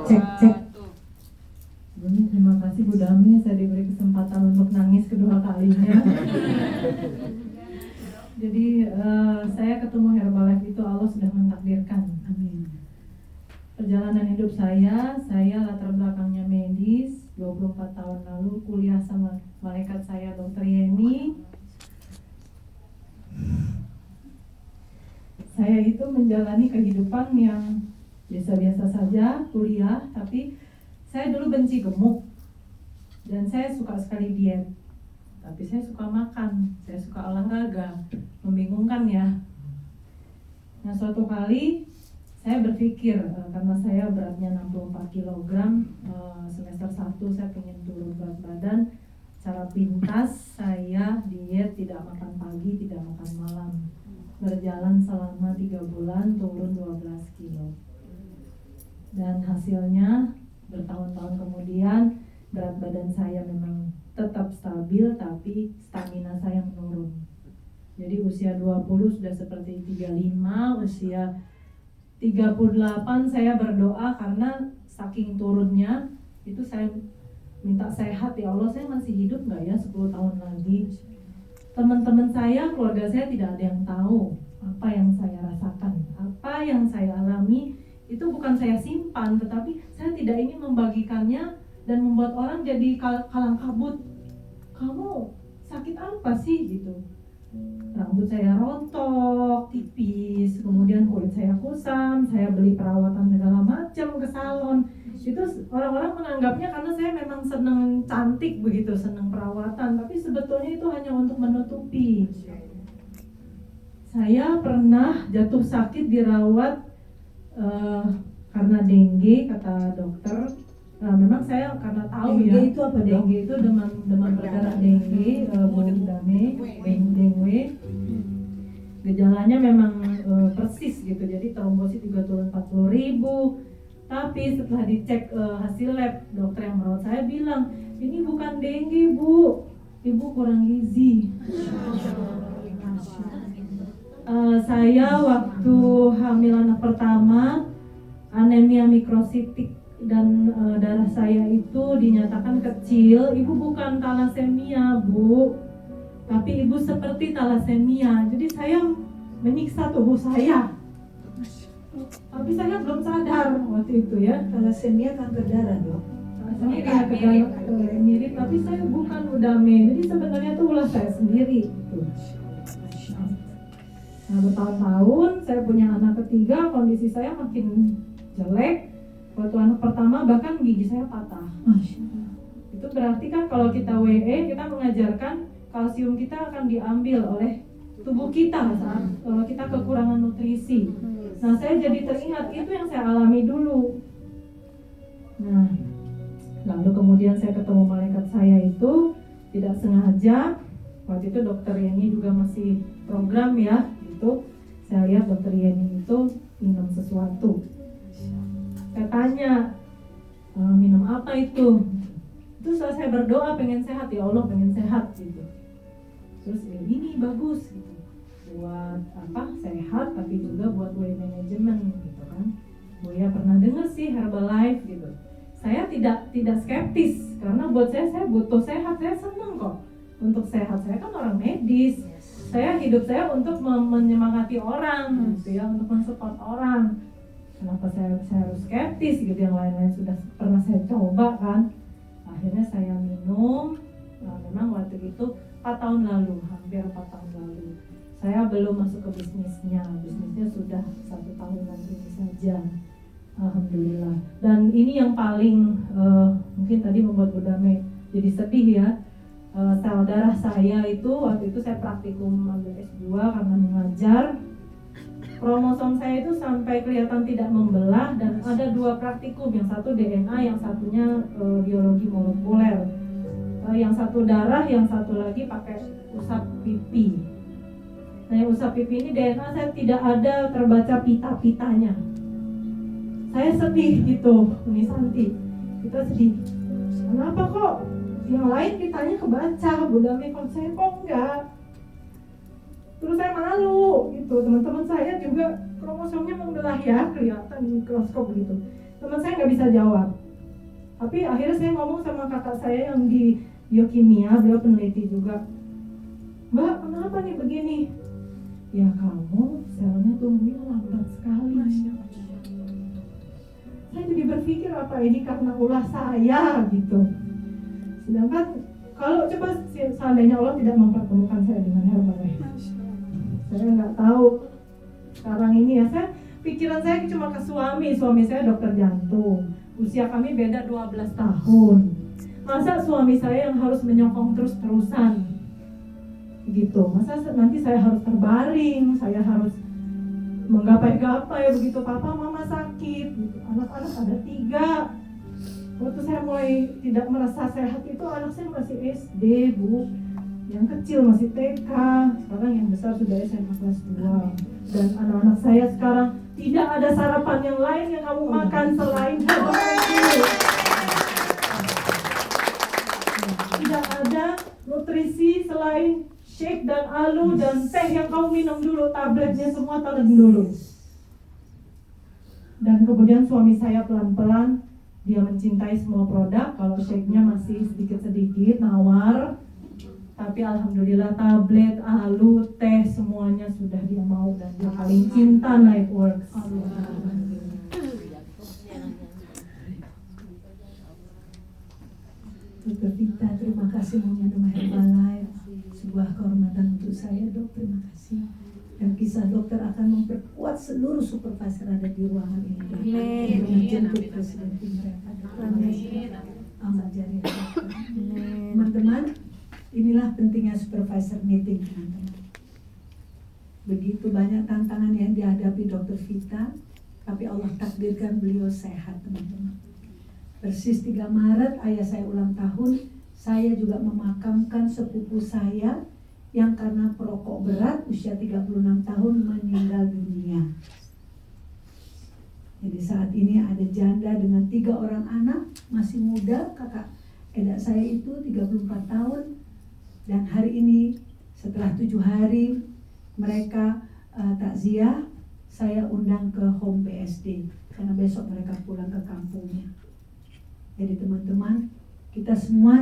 Cek. Sebelumnya terima kasih Bu Dami, saya diberi kesempatan untuk nangis kedua kalinya. Jadi saya ketemu Herbalife itu Allah sudah mentakdirkan. Amin. Perjalanan hidup saya latar belakangnya medis. 24 tahun lalu kuliah sama malaikat saya Dr. Yeni. Saya itu menjalani kehidupan yang biasa-biasa saja, kuliah, tapi saya dulu benci gemuk dan saya suka sekali diet. Tapi saya suka makan, saya suka olahraga, membingungkan ya. Nah suatu kali saya berpikir, karena saya beratnya 64 kg, semester 1 saya pengen turun berat badan. Secara pintas saya diet, tidak makan pagi, tidak makan malam. Berjalan selama 3 bulan, turun 12 kilo. Dan hasilnya bertahun-tahun kemudian berat badan saya memang tetap stabil, tapi stamina saya menurun. Jadi usia 20 sudah seperti 35, usia 38 saya berdoa karena saking turunnya itu saya minta sehat, ya Allah saya masih hidup nggak ya 10 tahun lagi. Teman-teman saya, keluarga saya tidak ada yang tahu apa yang saya rasakan, apa yang saya alami. Itu bukan saya simpan, tetapi saya tidak ingin membagikannya dan membuat orang jadi kalang kabut. Kamu sakit apa sih gitu? Rambut saya rontok, tipis, kemudian kulit saya kusam, saya beli perawatan segala macam ke salon. Itu orang-orang menganggapnya karena saya memang senang cantik begitu, senang perawatan, tapi sebetulnya itu hanya untuk menutupi. Saya pernah jatuh sakit dirawat karena dengue, kata dokter. Nah, memang saya karena tahu dengue ya, itu apa, dengue itu demam berdarah dengue, dengue. Gejalanya memang persis gitu, jadi trombosit juga turun 40.000. Tapi setelah dicek hasil lab, dokter yang merawat saya bilang, ini bukan dengue Bu, Ibu kurang gizi. Saya waktu hamil anak pertama, anemia mikrositik dan darah saya itu dinyatakan kecil. Ibu bukan talasemia Bu, tapi ibu seperti talasemia. Jadi saya menyiksa tubuh saya. Tapi saya belum sadar waktu itu ya. Talasemia kanker darah dok. Talasemia kanker darah mirip, tapi saya bukan udame. Jadi sebenarnya itu ulah saya sendiri. Nah bertahun-tahun saya punya anak ketiga, kondisi saya makin jelek. Waktu anak pertama bahkan gigi saya patah. Itu berarti kan kalau kita WE, kita mengajarkan kalsium kita akan diambil oleh tubuh kita saat kita kekurangan nutrisi. Nah saya jadi teringat itu yang saya alami dulu. Nah lalu kemudian saya ketemu malaikat saya itu tidak sengaja. Waktu itu dokter Yeni juga masih program ya, itu saya lihat dokter Yeni itu minum sesuatu. Saya tanya, minum apa itu? Terus saya berdoa pengen sehat, ya Allah pengen sehat gitu. Terus ini bagus gitu, buat apa sehat tapi juga buat weight management gitu kan. Buya pernah dengar sih Herbalife gitu. Saya tidak skeptis karena buat saya butuh sehat, saya senang kok untuk sehat. Saya kan orang medis, saya hidup saya untuk menyemangati orang gitu ya, untuk mensupport orang. Kenapa saya harus skeptis gitu, yang lain-lain sudah pernah saya coba kan. Akhirnya saya minum. Nah, memang waktu itu 4 tahun lalu, hampir 4 tahun lalu. Saya belum masuk ke bisnisnya sudah 1 tahunan ini saja. Alhamdulillah. Dan ini yang paling mungkin tadi membuat Bu Dame jadi sedih ya. Sel darah saya itu waktu itu saya praktikum ambil S2 karena mengajar. Kromosom saya itu sampai kelihatan tidak membelah dan ada 2 praktikum, yang satu DNA, yang satunya biologi molekuler. Yang satu darah, yang satu lagi pakai usap pipi. Nah yang usap pipi ini DNA saya tidak ada terbaca pita-pitanya. Saya sedih gitu, Uni Santi. Kita sedih. Kenapa kok yang lain pitanya kebaca, Bu Dami, kalau saya kok enggak? Terus saya malu gitu, teman-teman saya juga kromosomnya membelah ya, kelihatan di mikroskop gitu. Teman saya nggak bisa jawab. Tapi akhirnya saya ngomong sama kakak saya yang di biokimia, beliau peneliti juga. Mbak, kenapa nih begini? Ya kamu selnya tumbuhnya lambat sekali. Saya jadi berpikir apa ini karena ulah saya gitu. Sedangkan kalau coba seandainya Allah tidak mempertemukan saya dengan Herbalife, saya nggak tahu sekarang ini ya. Pikiran saya cuma ke suami saya dokter jantung, usia kami beda 12 tahun. Masa suami saya yang harus menyokong terus-terusan gitu, masa nanti saya harus terbaring, saya harus menggapai-gapai begitu papa mama sakit gitu. Anak-anak ada 3. Waktu saya mulai tidak merasa sehat itu anak saya masih SD, Bu. Yang kecil masih TK, sekarang yang besar sudah SMA kelas 2. Dan anak-anak saya sekarang tidak ada sarapan yang lain yang kamu makan selain Herbalife. Tidak ada nutrisi selain shake dan alu dan teh yang kamu minum dulu, tabletnya semua telan dulu. Dan kemudian suami saya pelan-pelan dia mencintai semua produk. Kalau shake-nya masih sedikit-sedikit nawar, tapi alhamdulillah tablet, alu, teh semuanya sudah dia mau dan dia paling cinta Nightworks. Dokter Vita, terima kasih meminum Herbalife. Sebuah kehormatan untuk saya, Dok. Terima kasih. Dan kisah dokter akan memperkuat seluruh supervisor ada di ruangan ini. Amin. Menjemput Presiden tim mereka. Amin. Amat jari. Teman-teman, inilah pentingnya supervisor meeting, teman-teman. Begitu banyak tantangan yang dihadapi Dokter Vita, tapi Allah takdirkan beliau sehat, teman-teman. Persis 3 Maret ayah saya ulang tahun, saya juga memakamkan sepupu saya yang karena perokok berat usia 36 tahun meninggal dunia. Jadi saat ini ada janda dengan 3 orang anak, masih muda, kakak edak saya itu 34 tahun. Dan hari ini setelah 7 hari mereka takziah, saya undang ke home BSD karena besok mereka pulang ke kampungnya. Jadi teman-teman, kita semua